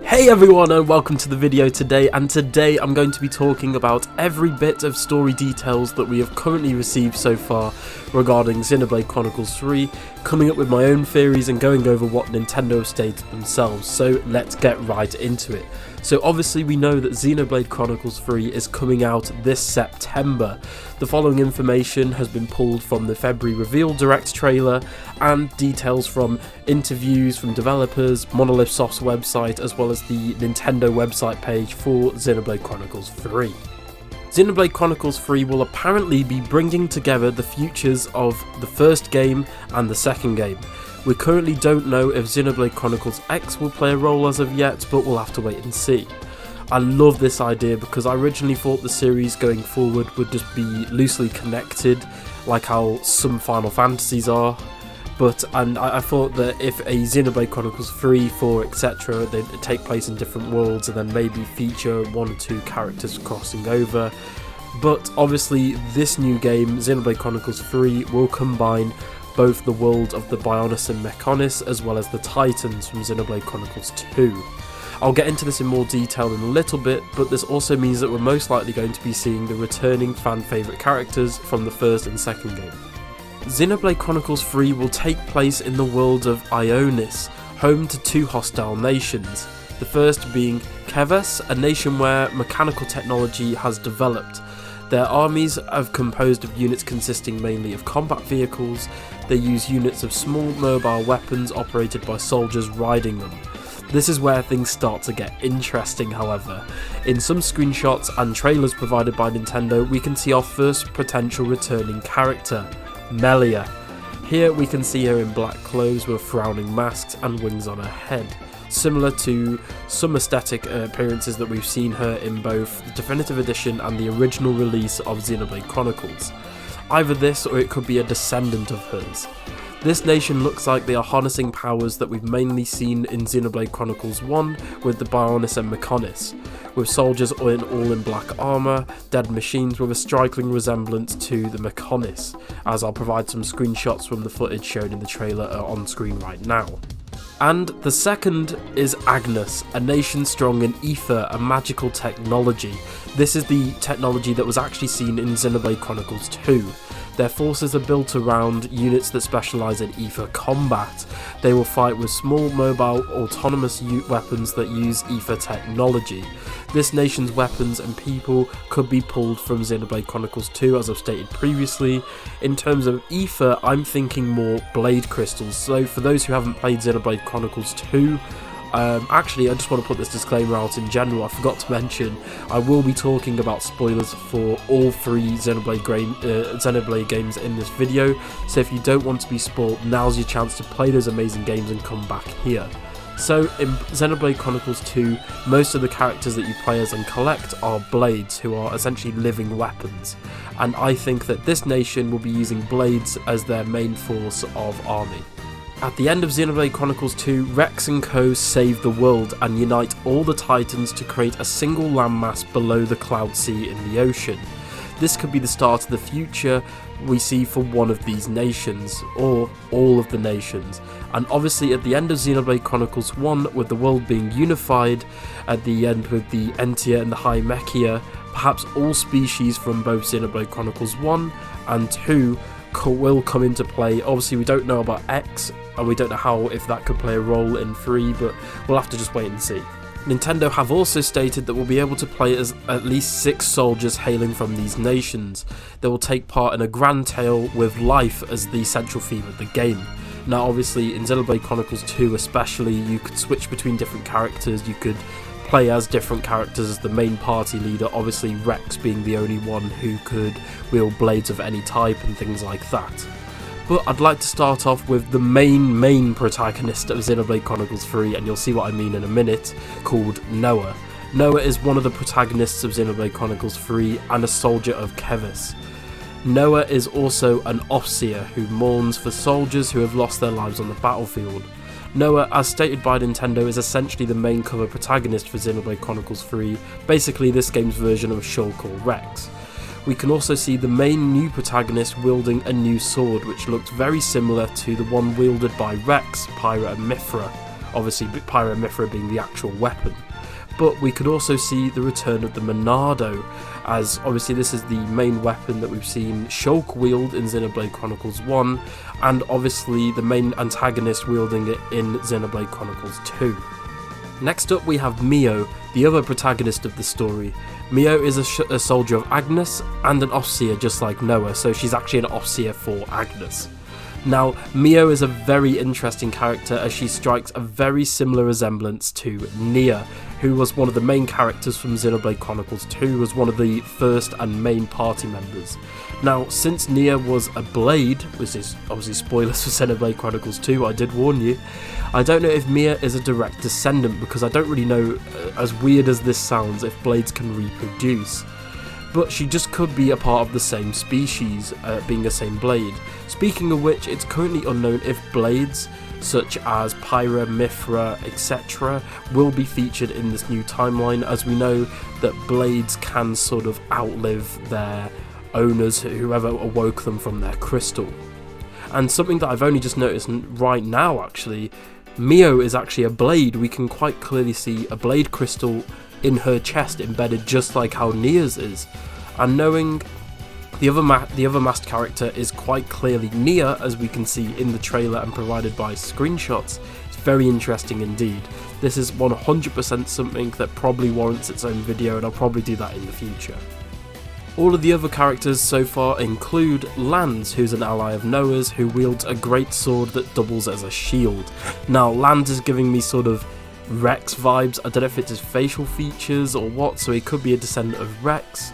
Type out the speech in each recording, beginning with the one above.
Hey everyone, and welcome to the video today, and today I'm going to be talking about every bit of story details that we have currently received so far regarding Xenoblade Chronicles 3, coming up with my own theories and going over what Nintendo have stated themselves, so let's get right into it. So obviously we know that Xenoblade Chronicles 3 is coming out this September. The following information has been pulled from the February Reveal Direct trailer and details from interviews from developers, Monolith Soft's website, as well as the Nintendo website page for Xenoblade Chronicles 3. Xenoblade Chronicles 3 will apparently be bringing together the futures of the first game and the second game. We currently don't know if Xenoblade Chronicles X will play a role as of yet, but we'll have to wait and see. I love this idea because I originally thought the series going forward would just be loosely connected, like how some Final Fantasies are. And I thought that if a Xenoblade Chronicles 3, 4, etc. they'd take place in different worlds and then maybe feature one or two characters crossing over. But obviously this new game, Xenoblade Chronicles 3, will combine both the world of the Bionis and Mechonis as well as the Titans from Xenoblade Chronicles 2. I'll get into this in more detail in a little bit, but this also means that we're most likely going to be seeing the returning fan favourite characters from the first and second game. Xenoblade Chronicles 3 will take place in the world of Bionis, home to two hostile nations. The first being Keves, a nation where mechanical technology has developed. Their armies are composed of units consisting mainly of combat vehicles. They use units of small mobile weapons operated by soldiers riding them. This is where things start to get interesting, however. In some screenshots and trailers provided by Nintendo, we can see our first potential returning character, Melia. Here we can see her in black clothes with frowning masks and wings on her head, similar to some aesthetic appearances that we've seen her in both the Definitive Edition and the original release of Xenoblade Chronicles. Either this or it could be a descendant of hers. This nation looks like they are harnessing powers that we've mainly seen in Xenoblade Chronicles 1 with the Bionis and Mechonis, with soldiers all in black armour, dead machines with a striking resemblance to the Mechonis, as I'll provide some screenshots from the footage shown in the trailer on screen right now. And the second is Agnes, a nation strong in ether and magical technology. This is the technology that was actually seen in Xenoblade Chronicles 2. Their forces are built around units that specialise in ether combat. They will fight with small mobile autonomous weapons that use ether technology. This nation's weapons and people could be pulled from Xenoblade Chronicles 2, as I've stated previously. In terms of ether, I'm thinking more blade crystals. So for those who haven't played Xenoblade Chronicles 2, actually, I just want to put this disclaimer out in general. I forgot to mention, I will be talking about spoilers for all three Xenoblade games in this video, so if you don't want to be spoiled, now's your chance to play those amazing games and come back here. So in Xenoblade Chronicles 2, most of the characters that you play as and collect are blades, who are essentially living weapons, and I think that this nation will be using blades as their main force of army. At the end of Xenoblade Chronicles 2, Rex and Co save the world and unite all the Titans to create a single landmass below the Cloud Sea in the ocean. This could be the start of the future we see for one of these nations, or all of the nations. And obviously at the end of Xenoblade Chronicles 1, with the world being unified, at the end with the Entia and the High Mechia, perhaps all species from both Xenoblade Chronicles 1 and 2 will come into play. Obviously we don't know about X, and we don't know if that could play a role in 3, but we'll have to just wait and see. Nintendo have also stated that we'll be able to play as at least 6 soldiers hailing from these nations. They will take part in a grand tale with life as the central theme of the game. Now obviously in Xenoblade Chronicles 2 especially, you could switch between different characters, you could play as different characters as the main party leader, obviously Rex being the only one who could wield blades of any type and things like that. But I'd like to start off with the main protagonist of Xenoblade Chronicles 3, and you'll see what I mean in a minute, called Noah. Noah is one of the protagonists of Xenoblade Chronicles 3 and a soldier of Keves. Noah is also an Ofseer who mourns for soldiers who have lost their lives on the battlefield. Noah, as stated by Nintendo, is essentially the main cover protagonist for Xenoblade Chronicles 3, basically this game's version of Shulk or Rex. We can also see the main new protagonist wielding a new sword which looked very similar to the one wielded by Rex, Pyra and Mithra, obviously Pyromithra being the actual weapon. But we could also see the return of the Monado, as obviously this is the main weapon that we've seen Shulk wield in Xenoblade Chronicles 1, and obviously the main antagonist wielding it in Xenoblade Chronicles 2. Next up we have Mio, the other protagonist of the story. Mio is a soldier of Agnes and an Offseer just like Noah, so she's actually an Offseer for Agnes. Now, Mio is a very interesting character as she strikes a very similar resemblance to Nia, who was one of the main characters from Xenoblade Chronicles 2, was one of the first and main party members. Now, since Nia was a blade, which is obviously spoilers for Xenoblade Chronicles 2, I did warn you, I don't know if Mia is a direct descendant because I don't really know, as weird as this sounds, if blades can reproduce. But she just could be a part of the same species, being the same blade. Speaking of which, it's currently unknown if blades such as Pyra, Mithra, etc. will be featured in this new timeline, as we know that blades can sort of outlive their owners, whoever awoke them from their crystal. And something that I've only just noticed right now actually, Mio is actually a blade. We can quite clearly see a blade crystal in her chest embedded just like how Nia's is. And knowing the other masked character is quite clearly Nia, as we can see in the trailer and provided by screenshots, it's very interesting indeed. This is 100% something that probably warrants its own video, and I'll probably do that in the future. All of the other characters so far include Lanz, who's an ally of Noah's, who wields a great sword that doubles as a shield. Now, Lanz is giving me sort of Rex vibes. I don't know if it's his facial features or what, so he could be a descendant of Rex.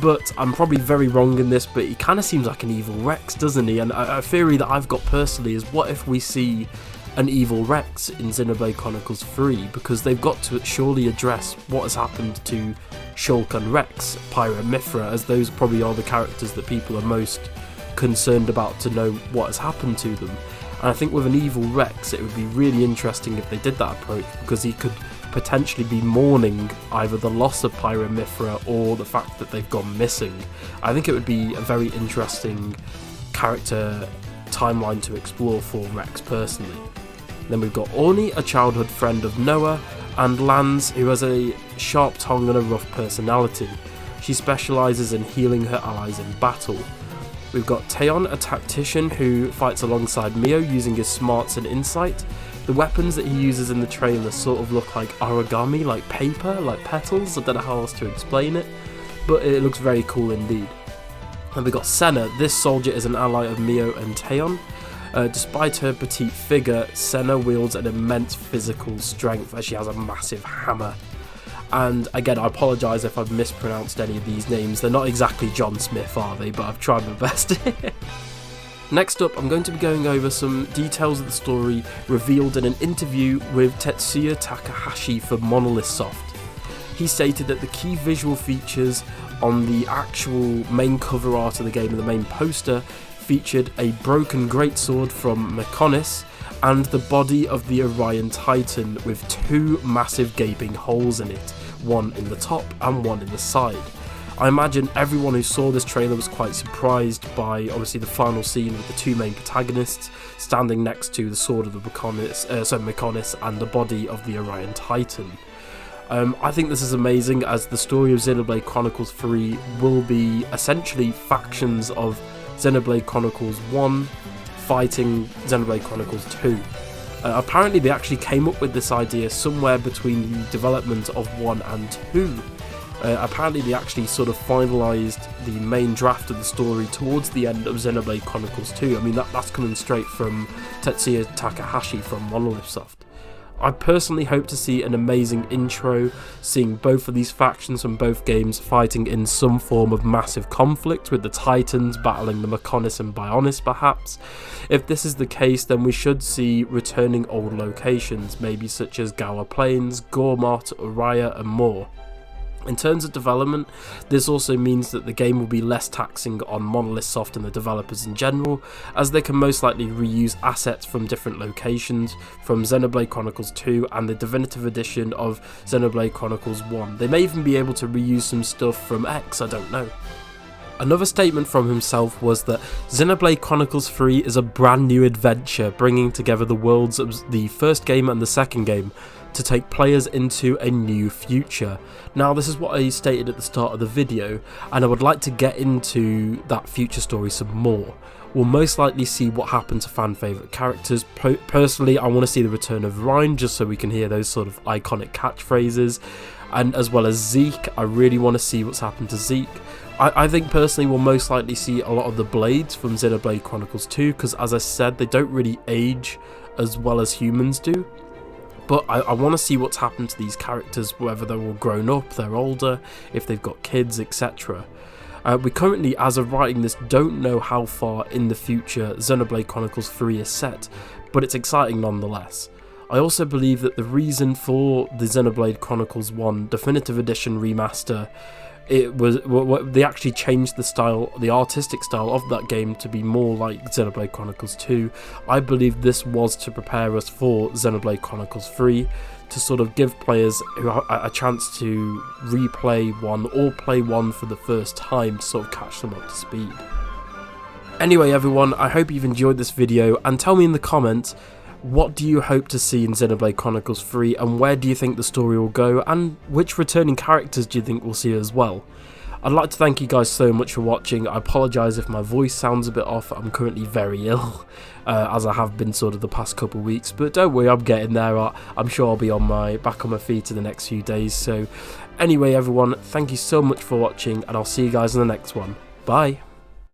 But I'm probably very wrong in this, but he kind of seems like an evil Rex, doesn't he? And a theory that I've got personally is, what if we see an evil Rex in Xenoblade Chronicles 3? Because they've got to surely address what has happened to Shulk and Rex, Pyra, Mithra, as those probably are the characters that people are most concerned about to know what has happened to them. And I think with an evil Rex, it would be really interesting if they did that approach, because he could potentially be mourning either the loss of Pyra, Mithra or the fact that they've gone missing. I think it would be a very interesting character timeline to explore for Rex personally. Then we've got Orni, a childhood friend of Noah, and Lanz, who has a sharp tongue and a rough personality. She specialises in healing her allies in battle. We've got Teon, a tactician who fights alongside Mio using his smarts and insight. The weapons that he uses in the trailer sort of look like origami, like paper, like petals. I don't know how else to explain it, but it looks very cool indeed. And we've got Senna. This soldier is an ally of Mio and Teon. Despite her petite figure, Senna wields an immense physical strength as she has a massive hammer. And again, I apologise if I've mispronounced any of these names. They're not exactly John Smith, are they? But I've tried my best. Next up, I'm going to be going over some details of the story revealed in an interview with Tetsuya Takahashi for Monolith Soft. He stated that the key visual features on the actual main cover art of the game and the main poster featured a broken greatsword from Mekonis and the body of the Orion Titan with two massive gaping holes in it, one in the top and one in the side. I imagine everyone who saw this trailer was quite surprised by obviously the final scene with the two main protagonists standing next to the sword of the Mekonis and the body of the Orion Titan. I think this is amazing, as the story of Xenoblade Chronicles 3 will be essentially factions of Xenoblade Chronicles 1 fighting Xenoblade Chronicles 2. Apparently they actually came up with this idea somewhere between the development of 1 and 2. Apparently they actually sort of finalised the main draft of the story towards the end of Xenoblade Chronicles 2. I mean, that's coming straight from Tetsuya Takahashi from Monolith Soft. I personally hope to see an amazing intro, seeing both of these factions from both games fighting in some form of massive conflict, with the Titans battling the Mekonis and Bionis perhaps. If this is the case, then we should see returning old locations, maybe such as Gaur Plains, Gormott, Uraya and more. In terms of development, this also means that the game will be less taxing on Monolith Soft and the developers in general, as they can most likely reuse assets from different locations from Xenoblade Chronicles 2 and the definitive edition of Xenoblade Chronicles 1. They may even be able to reuse some stuff from X, I don't know. Another statement from himself was that Xenoblade Chronicles 3 is a brand new adventure, bringing together the worlds of the first game and the second game to take players into a new future. Now, this is what I stated at the start of the video, and I would like to get into that future story some more. We'll most likely see what happened to fan favourite characters. Personally, I want to see the return of Ryan, just so we can hear those sort of iconic catchphrases, and as well as Zeke. I really want to see what's happened to Zeke. I think personally we'll most likely see a lot of the blades from Xenoblade Chronicles 2, because as I said, they don't really age as well as humans do. But I want to see what's happened to these characters, whether they're all grown up, they're older, if they've got kids, etc. We currently, as of writing this, don't know how far in the future Xenoblade Chronicles 3 is set, but it's exciting nonetheless. I also believe that the reason for the Xenoblade Chronicles 1 Definitive Edition remaster, they actually changed the style, the artistic style of that game to be more like Xenoblade Chronicles 2. I believe this was to prepare us for Xenoblade Chronicles 3, to sort of give players a chance to replay one or play one for the first time to sort of catch them up to speed. Anyway everyone, I hope you've enjoyed this video, and tell me in the comments, what do you hope to see in Xenoblade Chronicles 3, and where do you think the story will go, and which returning characters do you think we'll see as well? I'd like to thank you guys so much for watching. I apologise if my voice sounds a bit off. I'm currently very ill, as I have been sort of the past couple of weeks, but don't worry, I'm getting there. I'm sure I'll be back on my feet in the next few days. So anyway everyone, thank you so much for watching, and I'll see you guys in the next one. Bye.